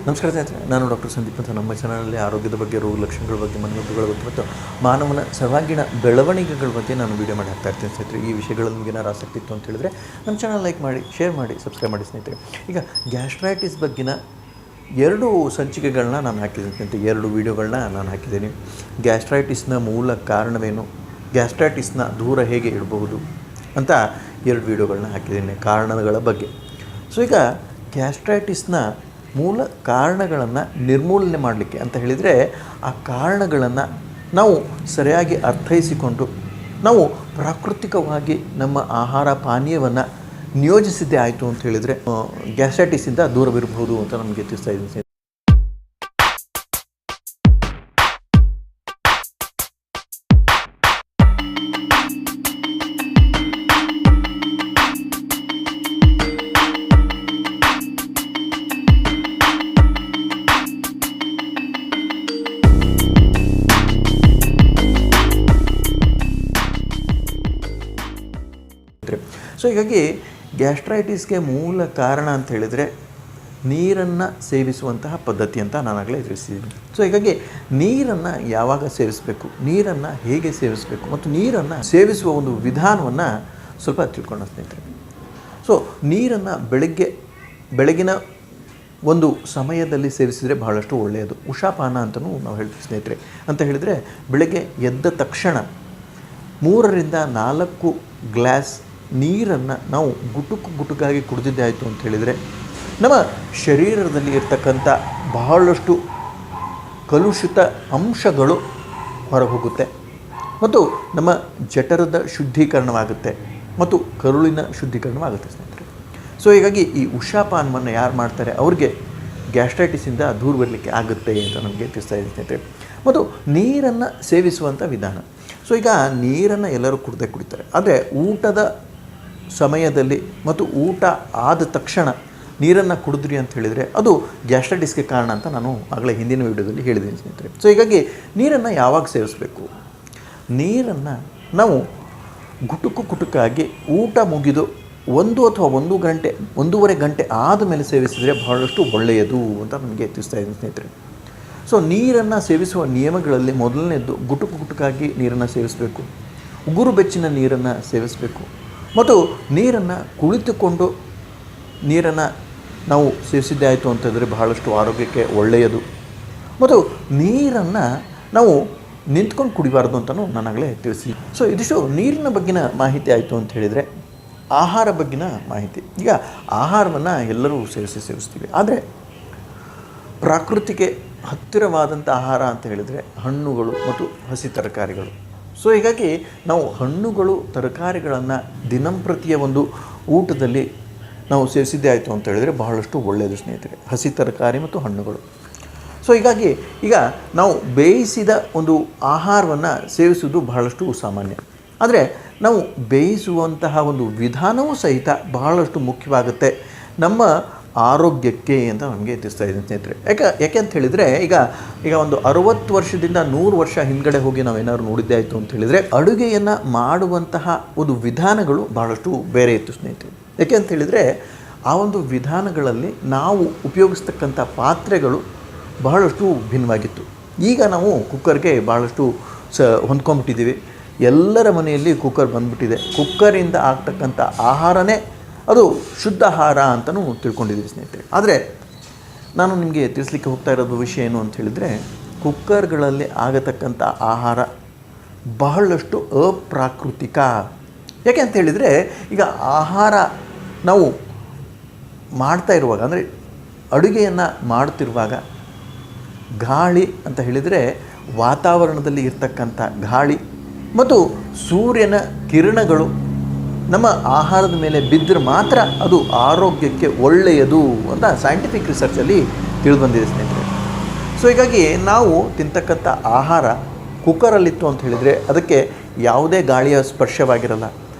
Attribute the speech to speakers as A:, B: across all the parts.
A: ನಮಸ್ಕಾರ ಸ್ನೇಹಿತರೆ, ನಾನು ಡಾಕ್ಟರ್ ಸಂದೀಪ್ ಅಂತ. ನಮ್ಮ ಚಾನಲಲ್ಲಿ ಆರೋಗ್ಯದ ಬಗ್ಗೆ, ರೋಗ ಲಕ್ಷಣಗಳ ಬಗ್ಗೆ, ಮನೆಮದ್ದುಗಳ ಬಗ್ಗೆ ಮತ್ತು ಮಾನವನ ಸರ್ವಾಂಗೀಣ ಬೆಳವಣಿಗೆಗಳ ಬಗ್ಗೆ ನಾನು ವೀಡಿಯೋ ಮಾಡಿ ಹಾಕ್ತಾ ಇರ್ತೀನಿ ಸ್ನೇಹಿತರೆ. ಈ ವಿಷಯಗಳಲ್ಲಿ ನಿಮಗೆ ಏನಾರು ಆಸಕ್ತಿ ಇತ್ತು ಅಂತ ಹೇಳಿದ್ರೆ ನಮ್ಮ ಚಾನಲ್ ಲೈಕ್ ಮಾಡಿ, ಶೇರ್ ಮಾಡಿ, ಸಬ್ಸ್ಕ್ರೈಬ್ ಮಾಡಿ ಸ್ನೇಹಿತರೆ. ಈಗ ಗ್ಯಾಸ್ಟ್ರೈಟಿಸ್ ಬಗ್ಗಿನ 2 ಸಂಚಿಕೆಗಳನ್ನ ನಾನು ಹಾಕಿದ್ದೀನಿ ಸ್ನೇಹಿತರೆ, 2 ವೀಡಿಯೋಗಳನ್ನ ನಾನು ಹಾಕಿದ್ದೀನಿ. ಗ್ಯಾಸ್ಟ್ರೈಟಿಸ್ನ ಮೂಲ ಕಾರಣವೇನು, ಗ್ಯಾಸ್ಟ್ರೈಟಿಸ್ನ ದೂರ ಹೇಗೆ ಇಡಬಹುದು ಅಂತ 2 ವೀಡಿಯೋಗಳನ್ನ ಹಾಕಿದ್ದೀನಿ ಕಾರಣಗಳ ಬಗ್ಗೆ. ಸೊ ಈಗ ಗ್ಯಾಸ್ಟ್ರೈಟಿಸ್ನ ಮೂಲ ಕಾರಣಗಳನ್ನು ನಿರ್ಮೂಲನೆ ಮಾಡಲಿಕ್ಕೆ ಅಂತ ಹೇಳಿದರೆ, ಆ ಕಾರಣಗಳನ್ನು ನಾವು ಸರಿಯಾಗಿ ಅರ್ಥೈಸಿಕೊಂಡು ನಾವು ಪ್ರಾಕೃತಿಕವಾಗಿ ನಮ್ಮ ಆಹಾರ ಪಾನೀಯವನ್ನು ನಿಯೋಜಿಸಿದ್ದೇ ಆಯಿತು ಅಂತ ಹೇಳಿದರೆ ಗ್ಯಾಸ್ಟ್ರೈಟಿಸಿಂದ ದೂರವಿರಬಹುದು ಅಂತ ನಮಗೆ ತಿಳಿಸ್ತಾ ಇದ್ದೀನಿ. ಸೊ ಹೀಗಾಗಿ ಗ್ಯಾಸ್ಟ್ರೈಟಿಸ್ಗೆ ಮೂಲ ಕಾರಣ ಅಂತ ಹೇಳಿದರೆ ನೀರನ್ನು ಸೇವಿಸುವಂತಹ ಪದ್ಧತಿ ಅಂತ ನಾನಾಗಲೇ ತಿಳಿಸಿದ್ದೀನಿ. ಸೊ ಹೀಗಾಗಿ ನೀರನ್ನು ಯಾವಾಗ ಸೇವಿಸಬೇಕು, ನೀರನ್ನು ಹೇಗೆ ಸೇವಿಸಬೇಕು ಮತ್ತು ನೀರನ್ನು ಸೇವಿಸುವ ಒಂದು ವಿಧಾನವನ್ನು ಸ್ವಲ್ಪ ತಿಳ್ಕೊಳ್ಳೋಣ ಸ್ನೇಹಿತರೆ. ಸೊ ನೀರನ್ನು ಬೆಳಗಿನ ಒಂದು ಸಮಯದಲ್ಲಿ ಸೇವಿಸಿದರೆ ಬಹಳಷ್ಟು ಒಳ್ಳೆಯದು. ಉಷಾಪಾನ ಅಂತಲೂ ನಾವು ಹೇಳ್ತೀವಿ ಸ್ನೇಹಿತರೆ. ಅಂತ ಹೇಳಿದರೆ ಬೆಳಗ್ಗೆ ಎದ್ದ ತಕ್ಷಣ 3 ರಿಂದ 4 ಗ್ಲಾಸ್ ನೀರನ್ನು ನಾವು ಗುಟುಕಾಗಿ ಕುಡಿದಿದ್ದೇ ಆಯಿತು ಅಂತ ಹೇಳಿದರೆ ನಮ್ಮ ಶರೀರದಲ್ಲಿ ಇರ್ತಕ್ಕಂಥ ಬಹಳಷ್ಟು ಕಲುಷಿತ ಅಂಶಗಳು ಹೊರಹೋಗುತ್ತೆ ಮತ್ತು ನಮ್ಮ ಜಠರದ ಶುದ್ಧೀಕರಣವಾಗುತ್ತೆ ಮತ್ತು ಕರುಳಿನ ಶುದ್ಧೀಕರಣವಾಗುತ್ತೆ ಸ್ನೇಹಿತರೆ. ಸೊ ಹೀಗಾಗಿ ಈ ಉಷಾಪಾನವನ್ನು ಯಾರು ಮಾಡ್ತಾರೆ ಅವ್ರಿಗೆ ಗ್ಯಾಸ್ಟ್ರೈಟಿಸಿಂದ ದೂರ ಬರಲಿಕ್ಕೆ ಆಗುತ್ತೆ ಅಂತ ನಮಗೆ ತಿಳಿಸ್ತಾ ಇದೆ ಸ್ನೇಹಿತರೆ. ಮತ್ತು ನೀರನ್ನು ಸೇವಿಸುವಂಥ ವಿಧಾನ. ಸೊ ಈಗ ನೀರನ್ನು ಎಲ್ಲರೂ ಕುಡಿತಾರೆ, ಆದರೆ ಊಟದ ಸಮಯದಲ್ಲಿ ಮತ್ತು ಊಟ ಆದ ತಕ್ಷಣ ನೀರನ್ನು ಕುಡಿದ್ರಿ ಅಂತ ಹೇಳಿದರೆ ಅದು ಗ್ಯಾಸ್ಟ್ರೈಟಿಸ್ಗೆ ಕಾರಣ ಅಂತ ನಾನು ಆಗಲೇ ಹಿಂದಿನ ವೀಡಿಯೋದಲ್ಲಿ ಹೇಳಿದ್ದೀನಿ ಸ್ನೇಹಿತರೆ. ಸೊ ಹೀಗಾಗಿ ನೀರನ್ನು ಯಾವಾಗ ಸೇವಿಸಬೇಕು, ನೀರನ್ನು ನಾವು ಗುಟುಕಾಗಿ ಊಟ ಮುಗಿದು 1 ಅಥವಾ 1 ಗಂಟೆ 1.5 ಗಂಟೆ ಆದಮೇಲೆ ಸೇವಿಸಿದರೆ ಬಹಳಷ್ಟು ಒಳ್ಳೆಯದು ಅಂತ ನನಗೆ ತಿಳಿಸ್ತಾ ಇದ್ದೀನಿ ಸ್ನೇಹಿತರೆ. ಸೊ ನೀರನ್ನು ಸೇವಿಸುವ ನಿಯಮಗಳಲ್ಲಿ ಮೊದಲನೇದು ಗುಟುಕಾಗಿ ನೀರನ್ನು ಸೇವಿಸಬೇಕು, ಉಗುರು ಬೆಚ್ಚಿನ ನೀರನ್ನು ಸೇವಿಸಬೇಕು ಮತ್ತು ನೀರನ್ನು ಕುಳಿತುಕೊಂಡು ನೀರನ್ನು ನಾವು ಸೇವಿಸಿದ್ದೇ ಆಯಿತು ಅಂತಂದರೆ ಬಹಳಷ್ಟು ಆರೋಗ್ಯಕ್ಕೆ ಒಳ್ಳೆಯದು. ಮತ್ತು ನೀರನ್ನು ನಾವು ನಿಂತ್ಕೊಂಡು ಕುಡಿಬಾರ್ದು ಅಂತಲೂ ನಾನಾಗಲೇ ತಿಳಿಸಿ. ಸೊ ಇದಿಷ್ಟು ನೀರಿನ ಬಗ್ಗಿನ ಮಾಹಿತಿ ಆಯಿತು ಅಂತ ಹೇಳಿದರೆ, ಆಹಾರ ಬಗ್ಗಿನ ಮಾಹಿತಿ. ಈಗ ಆಹಾರವನ್ನು ಎಲ್ಲರೂ ಸೇವಿಸ್ತೀವಿ, ಆದರೆ ಪ್ರಕೃತಿಗೆ ಹತ್ತಿರವಾದಂಥ ಆಹಾರ ಅಂತ ಹೇಳಿದರೆ ಹಣ್ಣುಗಳು ಮತ್ತು ಹಸಿ ತರಕಾರಿಗಳು. ಸೊ ಹೀಗಾಗಿ ನಾವು ಹಣ್ಣುಗಳು ತರಕಾರಿಗಳನ್ನು ದಿನಂಪ್ರತಿಯ ಒಂದು ಊಟದಲ್ಲಿ ನಾವು ಸೇವಿಸಿದ್ದೇ ಆಯಿತು ಅಂತ ಹೇಳಿದರೆ ಬಹಳಷ್ಟು ಒಳ್ಳೆಯದು ಸ್ನೇಹಿತರೆ, ಹಸಿ ತರಕಾರಿ ಮತ್ತು ಹಣ್ಣುಗಳು. ಸೊ ಹೀಗಾಗಿ ಈಗ ನಾವು ಬೇಯಿಸಿದ ಒಂದು ಆಹಾರವನ್ನು ಸೇವಿಸುವುದು ಬಹಳಷ್ಟು ಸಾಮಾನ್ಯ, ಆದರೆ ನಾವು ಬೇಯಿಸುವಂತಹ ಒಂದು ವಿಧಾನವೂ ಸಹಿತ ಬಹಳಷ್ಟು ಮುಖ್ಯವಾಗುತ್ತೆ ನಮ್ಮ ಆರೋಗ್ಯಕ್ಕೆ ಅಂತ ನಮಗೆ ತಿಳಿಸ್ತಾ ಇದ್ದೀನಿ ಸ್ನೇಹಿತರೆ. ಯಾಕೆ ಅಂತ ಹೇಳಿದರೆ, ಈಗ ಒಂದು 60 ವರ್ಷದಿಂದ 100 ವರ್ಷ ಹಿಂದ್ಗಡೆ ಹೋಗಿ ನಾವೇನಾದ್ರು ನೋಡಿದ್ದೇ ಆಯಿತು ಅಂತ ಹೇಳಿದರೆ ಅಡುಗೆಯನ್ನು ಮಾಡುವಂತಹ ಒಂದು ವಿಧಾನಗಳು ಬಹಳಷ್ಟು ಬೇರೆ ಇತ್ತು ಸ್ನೇಹಿತರೆ. ಯಾಕೆ ಅಂತ ಹೇಳಿದರೆ ಆ ಒಂದು ವಿಧಾನಗಳಲ್ಲಿ ನಾವು ಉಪಯೋಗಿಸ್ತಕ್ಕಂಥ ಪಾತ್ರೆಗಳು ಬಹಳಷ್ಟು ಭಿನ್ನವಾಗಿತ್ತು. ಈಗ ನಾವು ಕುಕ್ಕರ್ಗೆ ಬಹಳಷ್ಟು ಹೊಂದ್ಕೊಂಡ್ಬಿಟ್ಟಿದ್ದೀವಿ. ಎಲ್ಲರ ಮನೆಯಲ್ಲಿ ಕುಕ್ಕರ್ ಬಂದುಬಿಟ್ಟಿದೆ. ಕುಕ್ಕರಿಂದ ಆಗ್ತಕ್ಕಂಥ ಆಹಾರನೇ ಅದು ಶುದ್ಧ ಆಹಾರ ಅಂತಲೂ ತಿಳ್ಕೊಂಡಿದ್ದೀವಿ ಸ್ನೇಹಿತರೆ. ಆದರೆ ನಾನು ನಿಮಗೆ ತಿಳಿಸ್ಲಿಕ್ಕೆ ಹೋಗ್ತಾ ಇರೋದು ವಿಷಯ ಏನು ಅಂತ ಹೇಳಿದರೆ, ಕುಕ್ಕರ್ಗಳಲ್ಲಿ ಆಗತಕ್ಕಂಥ ಆಹಾರ ಬಹಳಷ್ಟು ಅಪ್ರಾಕೃತಿಕ. ಯಾಕೆ ಅಂತ ಹೇಳಿದರೆ, ಈಗ ಆಹಾರ ನಾವು ಮಾಡ್ತಾ ಇರುವಾಗ, ಅಂದರೆ ಅಡುಗೆಯನ್ನು ಮಾಡ್ತಿರುವಾಗ ಗಾಳಿ ಅಂತ ಹೇಳಿದರೆ ವಾತಾವರಣದಲ್ಲಿ ಇರ್ತಕ್ಕಂಥ ಗಾಳಿ ಮತ್ತು ಸೂರ್ಯನ ಕಿರಣಗಳು ನಮ್ಮ ಆಹಾರದ ಮೇಲೆ ಬಿದ್ದರೆ ಮಾತ್ರ ಅದು ಆರೋಗ್ಯಕ್ಕೆ ಒಳ್ಳೆಯದು ಅಂತ ಸೈಂಟಿಫಿಕ್ ರಿಸರ್ಚಲ್ಲಿ ತಿಳಿದುಬಂದಿದೆ ಸ್ನೇಹಿತರೆ. ಸೊ ಹೀಗಾಗಿ ನಾವು ತಿಂತಕ್ಕಂಥ ಆಹಾರ ಕುಕ್ಕರಲ್ಲಿತ್ತು ಅಂತ ಹೇಳಿದರೆ ಅದಕ್ಕೆ ಯಾವುದೇ ಗಾಳಿಯ ಸ್ಪರ್ಶವಾಗಿರಲ್ಲ,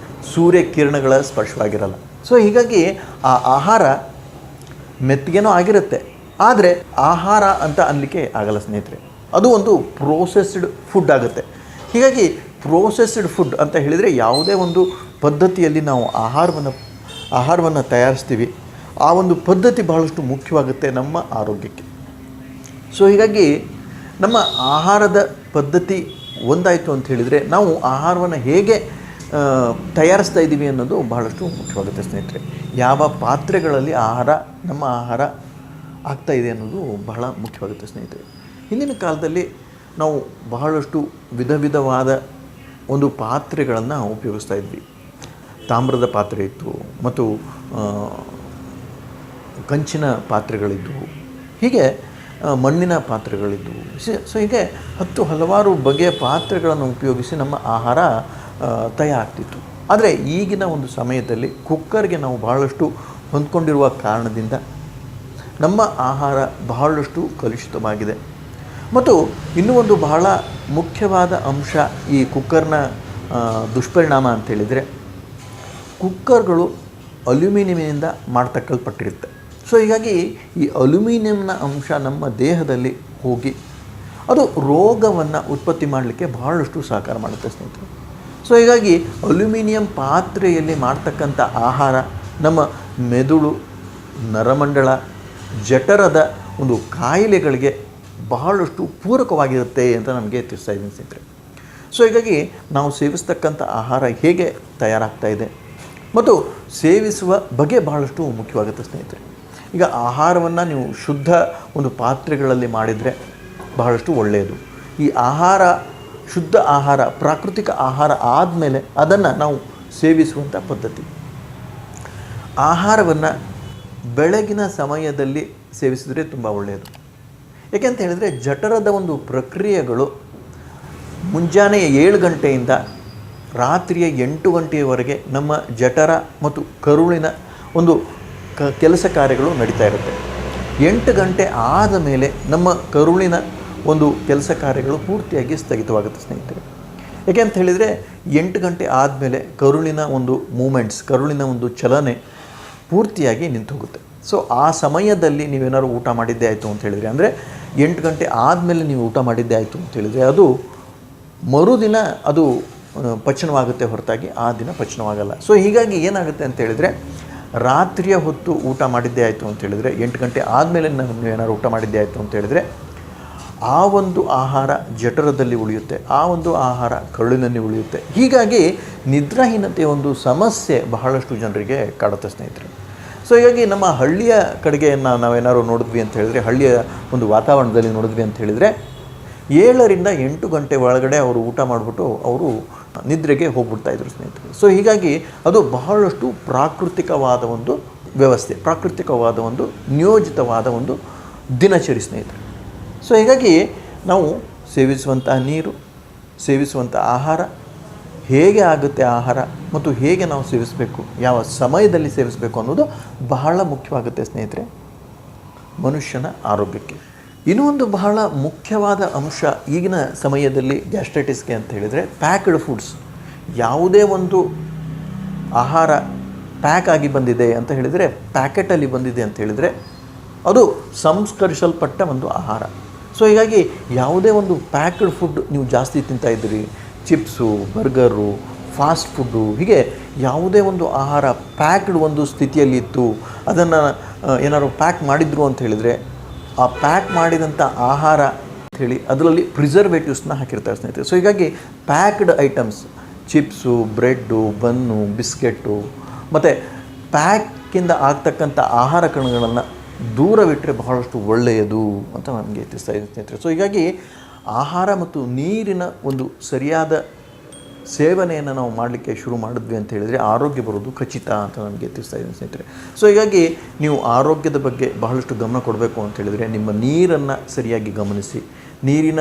A: ಸೂರ್ಯ ಕಿರಣಗಳ ಸ್ಪರ್ಶವಾಗಿರಲ್ಲ. ಸೊ ಹೀಗಾಗಿ ಆ ಆಹಾರ ಮೆತ್ತಗೇನೋ ಆಗಿರುತ್ತೆ, ಆದರೆ ಆಹಾರ ಅಂತ ಅನ್ನಲಿಕ್ಕೆ ಆಗಲ್ಲ ಸ್ನೇಹಿತರೆ. ಅದು ಒಂದು ಪ್ರೋಸೆಸ್ಡ್ ಫುಡ್ ಆಗುತ್ತೆ. ಹೀಗಾಗಿ ಪ್ರೋಸೆಸ್ಡ್ ಫುಡ್ ಅಂತ ಹೇಳಿದರೆ ಯಾವುದೇ ಒಂದು ಪದ್ಧತಿಯಲ್ಲಿ ನಾವು ಆಹಾರವನ್ನು ತಯಾರಿಸ್ತೀವಿ, ಆ ಒಂದು ಪದ್ಧತಿ ಬಹಳಷ್ಟು ಮುಖ್ಯವಾಗುತ್ತೆ ನಮ್ಮ ಆರೋಗ್ಯಕ್ಕೆ. ಸೊ ಹೀಗಾಗಿ ನಮ್ಮ ಆಹಾರದ ಪದ್ಧತಿ ಒಂದಾಯಿತು ಅಂತ ಹೇಳಿದರೆ ನಾವು ಆಹಾರವನ್ನು ಹೇಗೆ ತಯಾರಿಸ್ತಾ ಇದ್ದೀವಿ ಅನ್ನೋದು ಬಹಳಷ್ಟು ಮುಖ್ಯವಾಗುತ್ತೆ ಸ್ನೇಹಿತರೆ. ಯಾವ ಪಾತ್ರೆಗಳಲ್ಲಿ ನಮ್ಮ ಆಹಾರ ಆಗ್ತಾ ಇದೆ ಅನ್ನೋದು ಬಹಳ ಮುಖ್ಯವಾಗುತ್ತೆ ಸ್ನೇಹಿತರೆ. ಹಿಂದಿನ ಕಾಲದಲ್ಲಿ ನಾವು ಬಹಳಷ್ಟು ವಿಧವಾದ ಒಂದು ಪಾತ್ರೆಗಳನ್ನು ಉಪಯೋಗಿಸ್ತಾ ಇದ್ವಿ. ತಾಮ್ರದ ಪಾತ್ರೆ ಇತ್ತು ಮತ್ತು ಕಂಚಿನ ಪಾತ್ರೆಗಳಿದ್ದವು, ಹೀಗೆ ಮಣ್ಣಿನ ಪಾತ್ರೆಗಳಿದ್ದವು. ಸೊ ಹೀಗೆ ಹಲವಾರು ಬಗೆಯ ಪಾತ್ರೆಗಳನ್ನು ಉಪಯೋಗಿಸಿ ನಮ್ಮ ಆಹಾರ ತಯಾರಾಗ್ತಿತ್ತು. ಆದರೆ ಈಗಿನ ಒಂದು ಸಮಯದಲ್ಲಿ ಕುಕ್ಕರ್ಗೆ ನಾವು ಬಹಳಷ್ಟು ಹೊಂದ್ಕೊಂಡಿರುವ ಕಾರಣದಿಂದ ನಮ್ಮ ಆಹಾರ ಬಹಳಷ್ಟು ಕಲುಷಿತವಾಗಿದೆ. ಮತ್ತು ಇನ್ನೂ ಒಂದು ಬಹಳ ಮುಖ್ಯವಾದ ಅಂಶ ಈ ಕುಕ್ಕರ್ನ ದುಷ್ಪರಿಣಾಮ ಅಂತೇಳಿದರೆ, ಕುಕ್ಕರ್ಗಳು ಅಲ್ಯೂಮಿನಿಯಂನಿಂದ ಮಾಡ್ತಕ್ಕಲ್ಪಟ್ಟಿರುತ್ತೆ. ಸೊ ಹೀಗಾಗಿ ಈ ಅಲ್ಯೂಮಿನಿಯಂನ ಅಂಶ ನಮ್ಮ ದೇಹದಲ್ಲಿ ಹೋಗಿ ಅದು ರೋಗವನ್ನು ಉತ್ಪತ್ತಿ ಮಾಡಲಿಕ್ಕೆ ಬಹಳಷ್ಟು ಸಹಕಾರ ಮಾಡುತ್ತೆ ಸ್ನೇಹಿತರೆ. ಸೊ ಹೀಗಾಗಿ ಅಲ್ಯೂಮಿನಿಯಂ ಪಾತ್ರೆಯಲ್ಲಿ ಮಾಡ್ತಕ್ಕಂಥ ಆಹಾರ ನಮ್ಮ ಮೆದುಳು, ನರಮಂಡಲ, ಜಠರದ ಒಂದು ಕಾಯಿಲೆಗಳಿಗೆ ಬಹಳಷ್ಟು ಪೂರಕವಾಗಿರುತ್ತೆ ಅಂತ ನಮಗೆ ತಿಳಿಸ್ತಾ ಇದ್ದೀನಿ ಸ್ನೇಹಿತರೆ. ಸೊ ಹೀಗಾಗಿ ನಾವು ಸೇವಿಸ್ತಕ್ಕಂಥ ಆಹಾರ ಹೇಗೆ ತಯಾರಾಗ್ತಾ ಇದೆ ಮತ್ತು ಸೇವಿಸುವ ಬಗೆ ಬಹಳಷ್ಟು ಮುಖ್ಯವಾಗುತ್ತೆ ಸ್ನೇಹಿತರೆ. ಈಗ ಆಹಾರವನ್ನು ನೀವು ಶುದ್ಧ ಒಂದು ಪಾತ್ರೆಗಳಲ್ಲಿ ಮಾಡಿದರೆ ಬಹಳಷ್ಟು ಒಳ್ಳೆಯದು. ಈ ಆಹಾರ ಶುದ್ಧ ಆಹಾರ, ಪ್ರಾಕೃತಿಕ ಆಹಾರ ಆದಮೇಲೆ ಅದನ್ನು ನಾವು ಸೇವಿಸುವಂಥ ಪದ್ಧತಿ. ಆಹಾರವನ್ನು ಬೆಳಗಿನ ಸಮಯದಲ್ಲಿ ಸೇವಿಸಿದರೆ ತುಂಬ ಒಳ್ಳೆಯದು. ಏಕೆಂತ ಹೇಳಿದರೆ ಜಠರದ ಒಂದು ಪ್ರಕ್ರಿಯೆಗಳು ಮುಂಜಾನೆಯ 7 ಗಂಟೆಯಿಂದ ರಾತ್ರಿಯ 8 ಗಂಟೆಯವರೆಗೆ ನಮ್ಮ ಜಠರ ಮತ್ತು ಕರುಳಿನ ಒಂದು ಕೆಲಸ ಕಾರ್ಯಗಳು ನಡೀತಾ ಇರುತ್ತೆ. 8 ಗಂಟೆ ಆದ ಮೇಲೆ ನಮ್ಮ ಕರುಳಿನ ಒಂದು ಕೆಲಸ ಕಾರ್ಯಗಳು ಪೂರ್ತಿಯಾಗಿ ಸ್ಥಗಿತವಾಗುತ್ತೆ ಸ್ನೇಹಿತರೆ. ಏಕೆ ಅಂತ ಹೇಳಿದರೆ 8 ಗಂಟೆ ಆದಮೇಲೆ ಕರುಳಿನ ಒಂದು ಮೂಮೆಂಟ್ಸ್, ಕರುಳಿನ ಒಂದು ಚಲನೆ ಪೂರ್ತಿಯಾಗಿ ನಿಂತು ಹೋಗುತ್ತೆ. ಸೊ ಆ ಸಮಯದಲ್ಲಿ ನೀವೇನಾದ್ರು ಊಟ ಮಾಡಿದ್ದೇ ಆಯಿತು ಅಂತ ಹೇಳಿದರೆ, ಅಂದರೆ 8 ಗಂಟೆ ಆದಮೇಲೆ ನೀವು ಊಟ ಮಾಡಿದ್ದೇ ಆಯಿತು ಅಂತ ಹೇಳಿದರೆ ಅದು ಮರುದಿನ ಅದು ಪಚನವಾಗುತ್ತೆ ಹೊರತಾಗಿ ಆ ದಿನ ಪಚನವಾಗಲ್ಲ. ಸೊ ಹೀಗಾಗಿ ಏನಾಗುತ್ತೆ ಅಂತ ಹೇಳಿದರೆ, ರಾತ್ರಿಯ ಹೊತ್ತು ಊಟ ಮಾಡಿದ್ದೇ ಆಯಿತು ಅಂತ ಹೇಳಿದರೆ 8 ಗಂಟೆ ಆದಮೇಲೆ ನೀವೇನಾದ್ರು ಊಟ ಮಾಡಿದ್ದೇ ಆಯಿತು ಅಂತ ಹೇಳಿದರೆ ಆ ಒಂದು ಆಹಾರ ಜಠರದಲ್ಲಿ ಉಳಿಯುತ್ತೆ, ಆ ಒಂದು ಆಹಾರ ಕರುಳಿನಲ್ಲಿ ಉಳಿಯುತ್ತೆ. ಹೀಗಾಗಿ ನಿದ್ರಾಹೀನತೆಯ ಒಂದು ಸಮಸ್ಯೆ ಬಹಳಷ್ಟು ಜನರಿಗೆ ಕಾಡುತ್ತೆ ಸ್ನೇಹಿತರೆ. ಸೊ ಹೀಗಾಗಿ ನಮ್ಮ ಹಳ್ಳಿಯ ಕಡೆಗೆ ನಾವೇನಾದ್ರು ನೋಡಿದ್ವಿ ಅಂತ ಹೇಳಿದರೆ, ಹಳ್ಳಿಯ ಒಂದು ವಾತಾವರಣದಲ್ಲಿ ನೋಡಿದ್ವಿ ಅಂತ ಹೇಳಿದರೆ 7 ರಿಂದ 8 ಗಂಟೆ ಒಳಗಡೆ ಅವರು ಊಟ ಮಾಡಿಬಿಟ್ಟು ಅವರು ನಿದ್ರೆಗೆ ಹೋಗ್ಬಿಡ್ತಾಯಿದ್ರು ಸ್ನೇಹಿತರೆ. ಸೊ ಹೀಗಾಗಿ ಅದು ಬಹಳಷ್ಟು ಪ್ರಾಕೃತಿಕವಾದ ಒಂದು ವ್ಯವಸ್ಥೆ, ಪ್ರಾಕೃತಿಕವಾದ ಒಂದು ನಿಯೋಜಿತವಾದ ಒಂದು ದಿನಚರಿ ಸ್ನೇಹಿತರೆ. ಸೊ ಹೀಗಾಗಿ ನಾವು ಸೇವಿಸುವಂಥ ನೀರು, ಸೇವಿಸುವಂಥ ಆಹಾರ, ಹೇಗೆ ಆಗುತ್ತೆ ಆಹಾರ ಮತ್ತು ಹೇಗೆ ನಾವು ಸೇವಿಸಬೇಕು, ಯಾವ ಸಮಯದಲ್ಲಿ ಸೇವಿಸಬೇಕು ಅನ್ನೋದು ಬಹಳ ಮುಖ್ಯವಾಗುತ್ತೆ ಸ್ನೇಹಿತರೆ ಮನುಷ್ಯನ ಆರೋಗ್ಯಕ್ಕೆ. ಇನ್ನೂ ಒಂದು ಬಹಳ ಮುಖ್ಯವಾದ ಅಂಶ ಈಗಿನ ಸಮಯದಲ್ಲಿ ಗ್ಯಾಸ್ಟ್ರೈಟಿಸ್ಗೆ ಅಂತ ಹೇಳಿದರೆ ಪ್ಯಾಕ್ಡ್ ಫುಡ್ಸ್. ಯಾವುದೇ ಒಂದು ಆಹಾರ ಪ್ಯಾಕ್ ಆಗಿ ಬಂದಿದೆ ಅಂತ ಹೇಳಿದರೆ, ಪ್ಯಾಕೆಟಲ್ಲಿ ಬಂದಿದೆ ಅಂತ ಹೇಳಿದರೆ ಅದು ಸಂಸ್ಕರಿಸಲ್ಪಟ್ಟ ಒಂದು ಆಹಾರ. ಸೊ ಹೀಗಾಗಿ ಯಾವುದೇ ಒಂದು ಪ್ಯಾಕ್ಡ್ ಫುಡ್ ನೀವು ಜಾಸ್ತಿ ತಿಂತಾಯಿದ್ದೀರಿ, ಚಿಪ್ಸು, ಬರ್ಗರು, ಫಾಸ್ಟ್ ಫುಡ್ಡು, ಹೀಗೆ ಯಾವುದೇ ಒಂದು ಆಹಾರ ಪ್ಯಾಕ್ಡ್ ಒಂದು ಸ್ಥಿತಿಯಲ್ಲಿ ಇತ್ತು, ಅದನ್ನು ಏನಾದ್ರು ಪ್ಯಾಕ್ ಮಾಡಿದ್ರು ಅಂತ ಹೇಳಿದರೆ ಆ ಪ್ಯಾಕ್ ಮಾಡಿದಂಥ ಆಹಾರ ಅಂಥೇಳಿ ಅದರಲ್ಲಿ ಪ್ರಿಸರ್ವೇಟಿವ್ಸ್ನ ಹಾಕಿರ್ತಾರೆ ಸ್ನೇಹಿತರೆ. ಸೊ ಹೀಗಾಗಿ packed items, chips, bread, bun, biscuit ಮತ್ತು ಪ್ಯಾಕಿಂದ ಆಗ್ತಕ್ಕಂಥ ಆಹಾರ ಕಣಗಳನ್ನು ದೂರವಿಟ್ಟರೆ ಬಹಳಷ್ಟು ಒಳ್ಳೆಯದು ಅಂತ ನನಗೆ ತಿಳಿಸ್ತಾ ಇದೆ ಸ್ನೇಹಿತರೆ. ಸೊ ಹೀಗಾಗಿ ಆಹಾರ ಮತ್ತು ನೀರಿನ ಒಂದು ಸರಿಯಾದ ಸೇವನೆಯನ್ನು ನಾವು ಮಾಡಲಿಕ್ಕೆ ಶುರು ಮಾಡಿದ್ವಿ ಅಂತ ಹೇಳಿದರೆ ಆರೋಗ್ಯ ಬರೋದು ಖಚಿತ ಅಂತ ನನಗೆ ತಿಳಿಸ್ತಾ ಇದ್ದೀನಿ ಸ್ನೇಹಿತರೆ. ಸೊ ಹೀಗಾಗಿ ನೀವು ಆರೋಗ್ಯದ ಬಗ್ಗೆ ಬಹಳಷ್ಟು ಗಮನ ಕೊಡಬೇಕು ಅಂತ ಹೇಳಿದರೆ ನಿಮ್ಮ ನೀರನ್ನು ಸರಿಯಾಗಿ ಗಮನಿಸಿ, ನೀರಿನ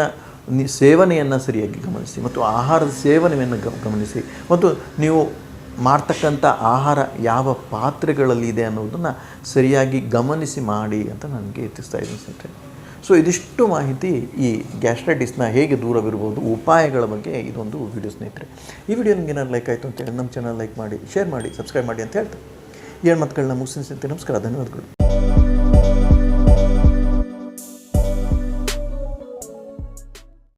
A: ಸೇವನೆಯನ್ನು ಸರಿಯಾಗಿ ಗಮನಿಸಿ ಮತ್ತು ಆಹಾರದ ಸೇವನೆಯನ್ನು ಗಮನಿಸಿ ಮತ್ತು ನೀವು ಮಾಡ್ತಕ್ಕಂಥ ಆಹಾರ ಯಾವ ಪಾತ್ರೆಗಳಲ್ಲಿ ಇದೆ ಅನ್ನೋದನ್ನು ಸರಿಯಾಗಿ ಗಮನಿಸಿ ಮಾಡಿ ಅಂತ ನನಗೆ ತಿಳಿಸ್ತಾ ಇದ್ದೀನಿ ಸ್ನೇಹಿತರೆ. ಸೊ ಇದಿಷ್ಟು ಮಾಹಿತಿ ಈ ಗ್ಯಾಸ್ಟ್ರೈಟಿಸ್ನ ಹೇಗೆ ದೂರವಿರ್ಬೋದು, ಉಪಾಯಗಳ ಬಗ್ಗೆ ಇದೊಂದು ವಿಡಿಯೋ ಸ್ನೇಹಿತರೆ. ಈ ವಿಡಿಯೋ ನಿಮಗೆ ಏನಾದ್ರು ಲೈಕ್ ಆಯಿತು ಅಂತೇಳಿ ನಮ್ಮ ಚಾನಲ್ ಲೈಕ್ ಮಾಡಿ, ಶೇರ್ ಮಾಡಿ, ಸಬ್ಸ್ಕ್ರೈಬ್ ಮಾಡಿ ಅಂತ ಹೇಳ್ತಾರೆ. ಏನು ಮಾತುಗಳನ್ನ ಮುಗಿಸ್ತೀನಿ ಸ್ನೇಹಿತರೆ. ನಮಸ್ಕಾರ, ಧನ್ಯವಾದಗಳು.